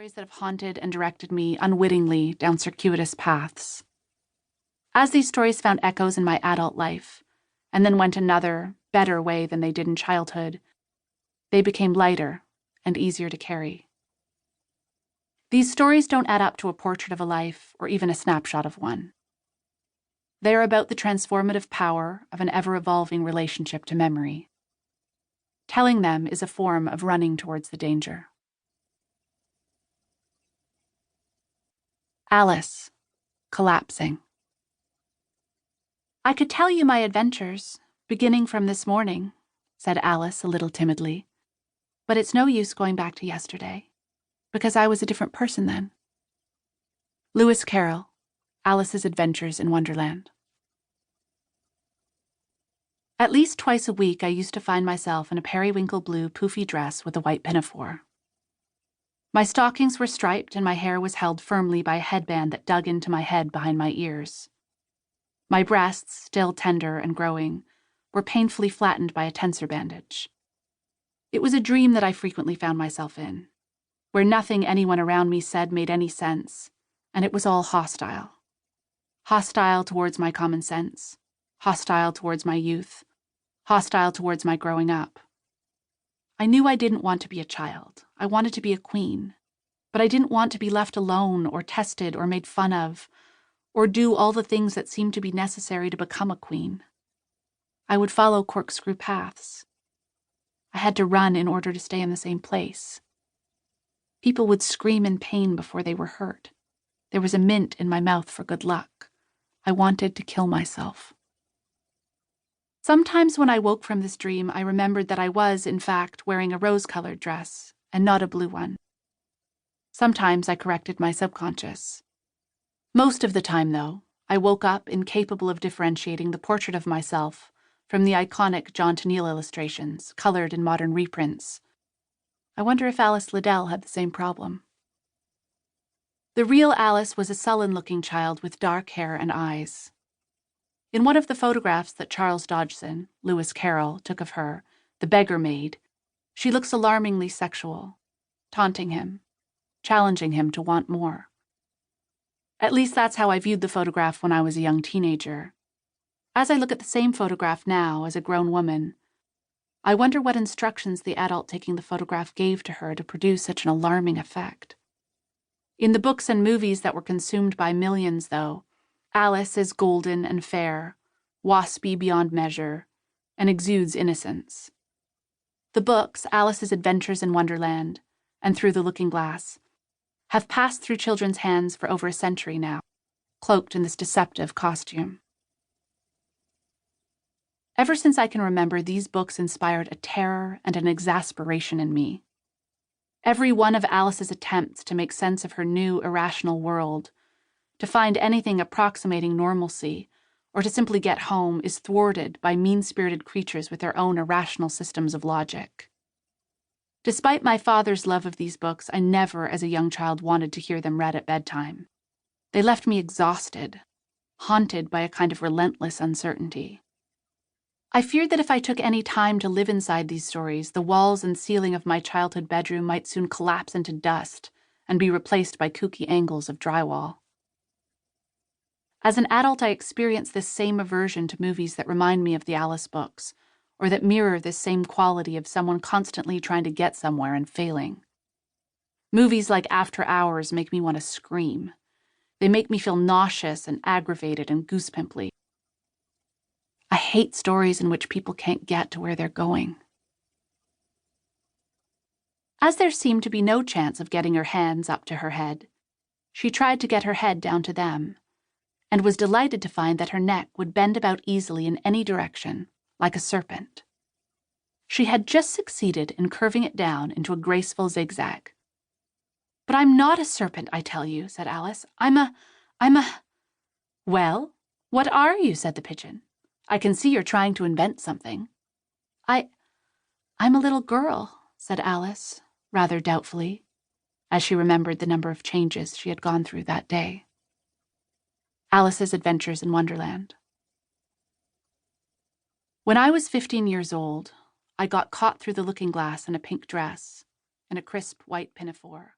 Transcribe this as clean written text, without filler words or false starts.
stories that have haunted and directed me unwittingly down circuitous paths. As these stories found echoes in my adult life, and then went another, better way than they did in childhood, they became lighter and easier to carry. These stories don't add up to a portrait of a life or even a snapshot of one. They are about the transformative power of an ever-evolving relationship to memory. Telling them is a form of running towards the danger. Alice, collapsing. "I could tell you my adventures, beginning from this morning," said Alice a little timidly. "But it's no use going back to yesterday, because I was a different person then." Lewis Carroll, Alice's Adventures in Wonderland. At least twice a week I used to find myself in a periwinkle blue poofy dress with a white pinafore. My stockings were striped and my hair was held firmly by a headband that dug into my head behind my ears. My breasts, still tender and growing, were painfully flattened by a tensor bandage. It was a dream that I frequently found myself in, where nothing anyone around me said made any sense, and it was all hostile. Hostile towards my common sense, hostile towards my youth, hostile towards my growing up. I knew I didn't want to be a child. I wanted to be a queen. But I didn't want to be left alone or tested or made fun of, or do all the things that seemed to be necessary to become a queen. I would follow corkscrew paths. I had to run in order to stay in the same place. People would scream in pain before they were hurt. There was a mint in my mouth for good luck. I wanted to kill myself. Sometimes when I woke from this dream, I remembered that I was, in fact, wearing a rose-colored dress, and not a blue one. Sometimes I corrected my subconscious. Most of the time, though, I woke up incapable of differentiating the portrait of myself from the iconic John Tenniel illustrations, colored in modern reprints. I wonder if Alice Liddell had the same problem. The real Alice was a sullen-looking child with dark hair and eyes. In one of the photographs that Charles Dodgson, Lewis Carroll, took of her, the beggar maid, she looks alarmingly sexual, taunting him, challenging him to want more. At least that's how I viewed the photograph when I was a young teenager. As I look at the same photograph now as a grown woman, I wonder what instructions the adult taking the photograph gave to her to produce such an alarming effect. In the books and movies that were consumed by millions, though, Alice is golden and fair, waspy beyond measure, and exudes innocence. The books, Alice's Adventures in Wonderland and Through the Looking Glass, have passed through children's hands for over a century now, cloaked in this deceptive costume. Ever since I can remember, these books inspired a terror and an exasperation in me. Every one of Alice's attempts to make sense of her new, irrational world, to find anything approximating normalcy, or to simply get home, is thwarted by mean-spirited creatures with their own irrational systems of logic. Despite my father's love of these books, I never, as a young child, wanted to hear them read at bedtime. They left me exhausted, haunted by a kind of relentless uncertainty. I feared that if I took any time to live inside these stories, the walls and ceiling of my childhood bedroom might soon collapse into dust and be replaced by kooky angles of drywall. As an adult, I experience this same aversion to movies that remind me of the Alice books, or that mirror this same quality of someone constantly trying to get somewhere and failing. Movies like After Hours make me want to scream. They make me feel nauseous and aggravated and goosepimply. I hate stories in which people can't get to where they're going. As there seemed to be no chance of getting her hands up to her head, she tried to get her head down to them, and was delighted to find that her neck would bend about easily in any direction, like a serpent. She had just succeeded in curving it down into a graceful zigzag. "But I'm not a serpent, I tell you," said Alice. I'm a... "Well, what are you?" said the pigeon. "I can see you're trying to invent something." I'm a little girl," said Alice, rather doubtfully, as she remembered the number of changes she had gone through that day. Alice's Adventures in Wonderland. When I was 15 years old, I got caught through the looking glass in a pink dress and a crisp white pinafore.